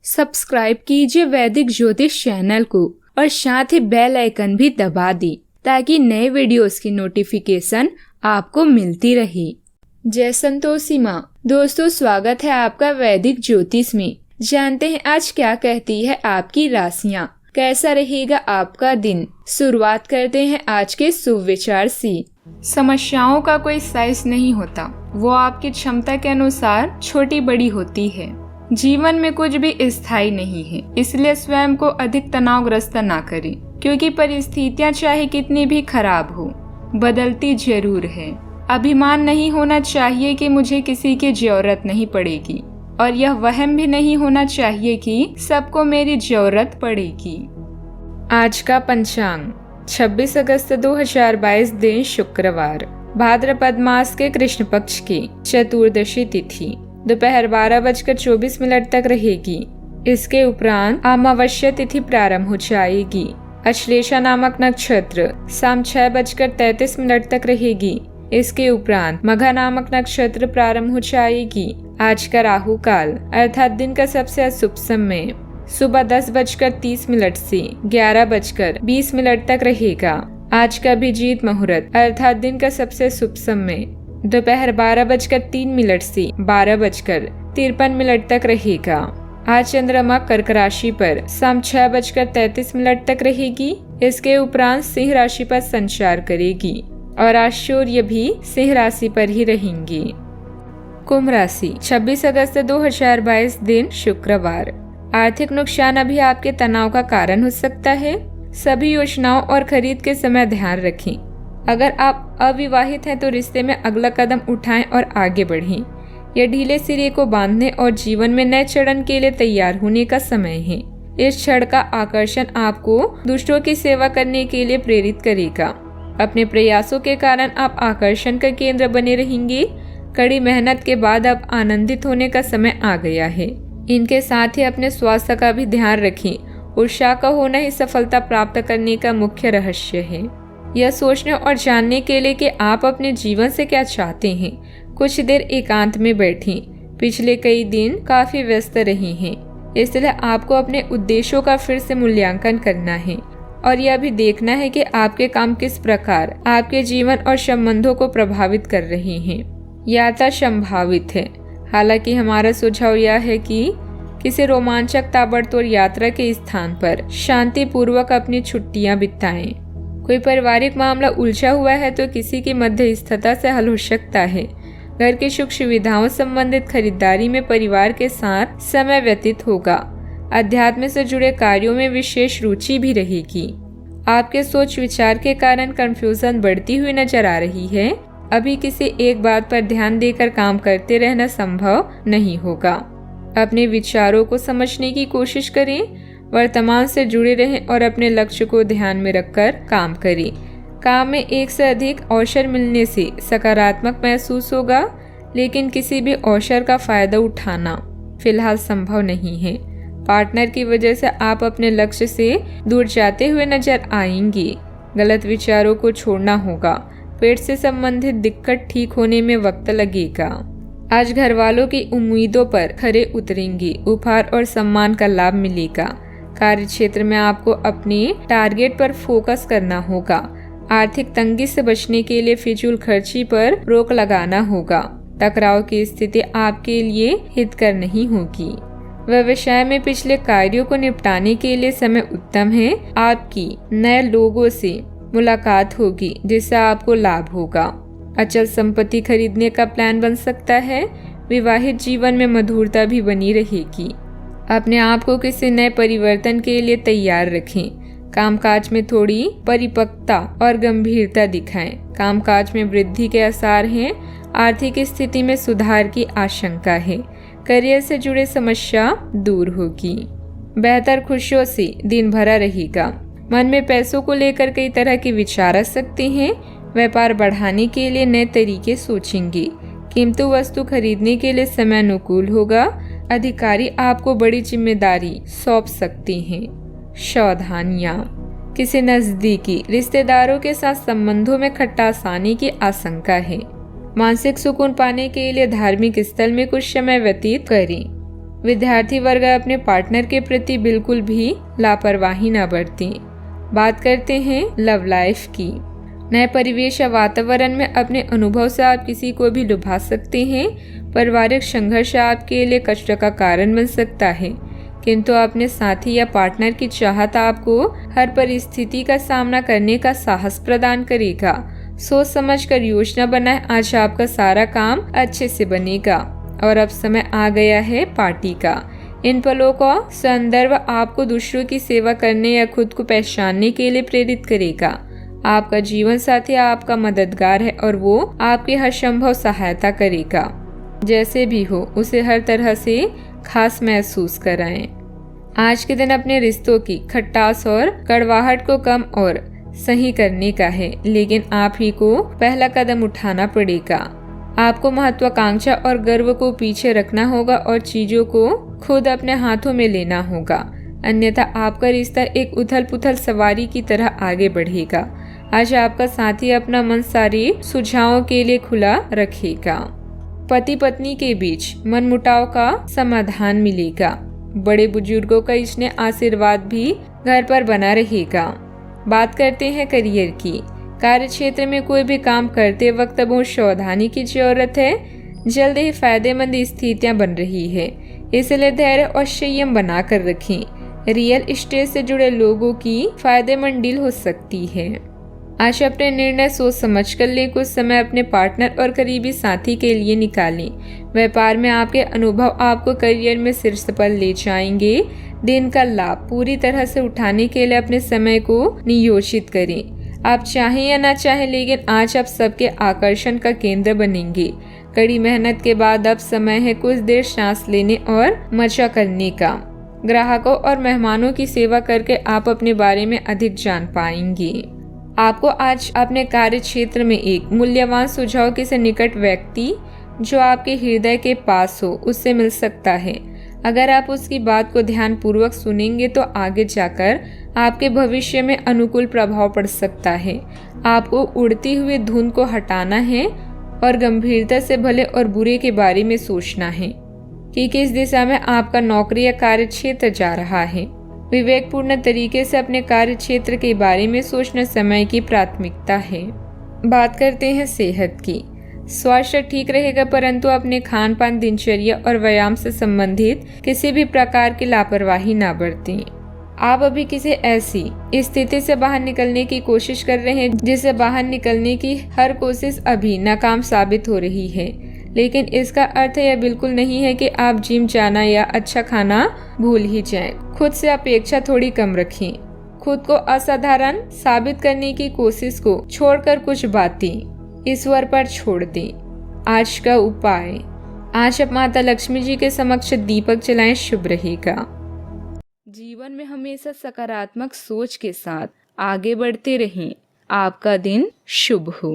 Subscribe कीजिए वैदिक ज्योतिष चैनल को और साथ ही बेल आइकन भी दबा दी ताकि नए वीडियोस की नोटिफिकेशन आपको मिलती रहे। जय संतोषी माँ। दोस्तों, स्वागत है आपका वैदिक ज्योतिष में। जानते हैं आज क्या कहती है आपकी राशियाँ, कैसा रहेगा आपका दिन। शुरुआत करते हैं आज के शुभ विचार से। समस्याओं का कोई साइज नहीं होता, वो आपकी क्षमता के अनुसार छोटी बड़ी होती है। जीवन में कुछ भी स्थायी नहीं है, इसलिए स्वयं को अधिक तनावग्रस्त ना करें, क्योंकि परिस्थितियां चाहे कितनी भी खराब हो, बदलती जरूर है। अभिमान नहीं होना चाहिए कि मुझे किसी की जरूरत नहीं पड़ेगी, और यह वहम भी नहीं होना चाहिए कि सबको मेरी जरूरत पड़ेगी। आज का पंचांग 26 अगस्त 2022 दिन शुक्रवार, भाद्रपद मास के कृष्ण पक्ष की चतुर्दशी तिथि दोपहर 12:24 तक रहेगी। इसके उपरांत अमावस्या तिथि प्रारंभ हो जाएगी। अश्लेषा नामक नक्षत्र शाम 6:33 तक रहेगी। इसके उपरांत मघा नामक नक्षत्र प्रारंभ हो जाएगी। आज का राहु काल अर्थात दिन का सबसे अशुभ समय सुबह 10:30 से 11:20 तक रहेगा। आज का अभिजीत मुहूर्त अर्थात दिन का सबसे शुभ समय दोपहर 12:03 से 12:53 तक रहेगा। आज चंद्रमा कर्क राशि पर शाम 6:33 तक रहेगी। इसके उपरांत सिंह राशि पर संचार करेगी और आज सूर्य भी सिंह राशि पर ही रहेंगे। कुंभ राशि 26 अगस्त 2022 दिन शुक्रवार, आर्थिक नुकसान अभी आपके तनाव का कारण हो सकता है। सभी योजनाओं और खरीद के समय ध्यान रखें। अगर आप अविवाहित हैं तो रिश्ते में अगला कदम उठाएं और आगे बढ़ें। यह ढीले सिरे को बांधने और जीवन में नए चरण के लिए तैयार होने का समय है। इस क्षण का आकर्षण आपको दुष्टों की सेवा करने के लिए प्रेरित करेगा। अपने प्रयासों के कारण आप आकर्षण का केंद्र बने रहेंगे। कड़ी मेहनत के बाद अब आनंदित होने का समय आ गया है। इनके साथ ही अपने स्वास्थ्य का भी ध्यान रखें। उत्साह का होना ही सफलता प्राप्त करने का मुख्य रहस्य है। यह सोचने और जानने के लिए कि आप अपने जीवन से क्या चाहते हैं, कुछ देर एकांत में बैठें। पिछले कई दिन काफी व्यस्त रहे हैं, इसलिए आपको अपने उद्देश्यों का फिर से मूल्यांकन करना है और यह भी देखना है कि आपके काम किस प्रकार आपके जीवन और संबंधों को प्रभावित कर रहे हैं। यात्रा संभावित है, हालांकि हमारा सुझाव यह है कि किसी रोमांचक ताबड़तोड़ यात्रा के स्थान पर शांति पूर्वक अपनी छुट्टियां बिताएं। कोई पारिवारिक मामला उलझा हुआ है तो किसी की मध्यस्थता से हल हो सकता है। घर की सुख सुविधाओं संबंधित खरीदारी में परिवार के साथ समय व्यतीत होगा। अध्यात्म से जुड़े कार्यों में विशेष रुचि भी रहेगी। आपके सोच विचार के कारण कंफ्यूजन बढ़ती हुई नजर आ रही है। अभी किसी एक बात पर ध्यान देकर काम करते रहना संभव नहीं होगा। अपने विचारों को समझने की कोशिश करें। वर्तमान से जुड़े रहें और अपने लक्ष्य को ध्यान में रखकर काम करें। काम में एक से अधिक अवसर मिलने से सकारात्मक महसूस होगा, लेकिन किसी भी अवसर का फायदा उठाना फिलहाल संभव नहीं है। पार्टनर की वजह से आप अपने लक्ष्य से दूर जाते हुए नजर आएंगे। गलत विचारों को छोड़ना होगा। पेट से संबंधित दिक्कत ठीक होने में वक्त लगेगा। आज घर वालों की उम्मीदों पर खरे उतरेंगे। उपहार और सम्मान का लाभ मिलेगा। कार्य क्षेत्र में आपको अपने टारगेट पर फोकस करना होगा। आर्थिक तंगी से बचने के लिए फिजूल खर्ची पर रोक लगाना होगा। टकराव की स्थिति आपके लिए हितकर नहीं होगी। व्यवसाय में पिछले कार्यों को निपटाने के लिए समय उत्तम है। आपकी नए लोगों से मुलाकात होगी जिससे आपको लाभ होगा। अचल संपत्ति खरीदने का प्लान बन सकता है। विवाहित जीवन में मधुरता भी बनी रहेगी। अपने आप को किसी नए परिवर्तन के लिए तैयार रखें। कामकाज में थोड़ी परिपक्वता और गंभीरता दिखाएं। कामकाज में वृद्धि के आसार हैं। आर्थिक स्थिति में सुधार की आशंका है। करियर से जुड़े समस्या दूर होगी। बेहतर खुशियों से दिन भरा रहेगा। मन में पैसों को लेकर कई तरह के विचार आ सकते हैं। व्यापार बढ़ाने के लिए नए तरीके सोचेंगे। कीमती वस्तु खरीदने के लिए समय अनुकूल होगा। अधिकारी आपको बड़ी जिम्मेदारी सौंप सकते हैं। सावधानियां, किसी नजदीकी रिश्तेदारों के साथ संबंधों में खटास आने की आशंका है। मानसिक सुकून पाने के लिए धार्मिक स्थल में कुछ समय व्यतीत करें। विद्यार्थी वर्ग अपने पार्टनर के प्रति बिल्कुल भी लापरवाही न बरतें। बात करते हैं लव लाइफ की। नए परिवेश या वातावरण में अपने अनुभव से आप किसी को भी लुभा सकते हैं। पारिवारिक संघर्ष आपके लिए कष्ट का कारण बन सकता है, किंतु अपने साथी या पार्टनर की चाहत आपको हर परिस्थिति का सामना करने का साहस प्रदान करेगा। सोच समझकर योजना बनाएं, आज आपका सारा काम अच्छे से बनेगा। और अब समय आ गया है पार्टी का। इन पलों का संदर्भ आपको दूसरों की सेवा करने या खुद को पहचानने के लिए प्रेरित करेगा। आपका जीवन साथी आपका मददगार है और वो आपकी हर संभव सहायता करेगा। जैसे भी हो, उसे हर तरह से खास महसूस कराएं। आज के दिन अपने रिश्तों की खटास और कड़वाहट को कम और सही करने का है, लेकिन आप ही को पहला कदम उठाना पड़ेगा। आपको महत्वाकांक्षा और गर्व को पीछे रखना होगा और चीजों को खुद अपने हाथों में लेना होगा, अन्यथा आपका रिश्ता एक उथल पुथल सवारी की तरह आगे बढ़ेगा। आज आपका साथी अपना मन सारे सुझावों के लिए खुला रखेगा। पति पत्नी के बीच मनमुटाव का समाधान मिलेगा। बड़े बुजुर्गों का स्नेह आशीर्वाद भी घर पर बना रहेगा। बात करते हैं करियर की। कार्य क्षेत्र में कोई भी काम करते वक्त बहुत सावधानी की जरूरत है। जल्द ही फायदेमंद स्थितियां बन रही है, इसलिए धैर्य और संयम बनाकर रखें। रियल एस्टेट से जुड़े लोगों की फायदेमंद डील हो सकती है। आज अपने निर्णय सोच समझ कर लें। कुछ समय अपने पार्टनर और करीबी साथी के लिए निकालें। व्यापार में आपके अनुभव आपको करियर में शीर्ष पर ले जाएंगे। दिन का लाभ पूरी तरह से उठाने के लिए अपने समय को नियोजित करें। आप चाहें या ना चाहें, लेकिन आज आप सबके आकर्षण का केंद्र बनेंगे। कड़ी मेहनत के बाद अब समय है कुछ देर सांस लेने और मजा करने का। ग्राहकों और मेहमानों की सेवा करके आप अपने बारे में अधिक जान पाएंगे। आपको आज अपने कार्य क्षेत्र में एक मूल्यवान सुझाव किसी निकट व्यक्ति जो आपके हृदय के पास हो उससे मिल सकता है। अगर आप उसकी बात को ध्यान पूर्वक सुनेंगे तो आगे जाकर आपके भविष्य में अनुकूल प्रभाव पड़ सकता है। आपको उड़ती हुई धुंध को हटाना है और गंभीरता से भले और बुरे के बारे में सोचना है कि किस दिशा में आपका नौकरी या कार्य क्षेत्र जा रहा है। विवेकपूर्ण तरीके से अपने कार्य क्षेत्र के बारे में सोचना समय की प्राथमिकता है। बात करते हैं सेहत की। स्वास्थ्य ठीक रहेगा, परंतु अपने खान पान, दिनचर्या और व्यायाम से संबंधित किसी भी प्रकार की लापरवाही ना बरतें। आप अभी किसी ऐसी स्थिति से बाहर निकलने की कोशिश कर रहे हैं जिससे बाहर निकलने की हर कोशिश अभी नाकाम साबित हो रही है, लेकिन इसका अर्थ यह बिल्कुल नहीं है कि आप जिम जाना या अच्छा खाना भूल ही जाएं। खुद से अपेक्षा थोड़ी कम रखें। खुद को असाधारण साबित करने की कोशिश को छोड़कर कुछ बातें ईश्वर पर छोड़ दें। आज का उपाय, आज आप माता लक्ष्मी जी के समक्ष दीपक जलाएं, शुभ रहेगा। जीवन में हमेशा सकारात्मक सोच के साथ आगे बढ़ते रहें। आपका दिन शुभ हो।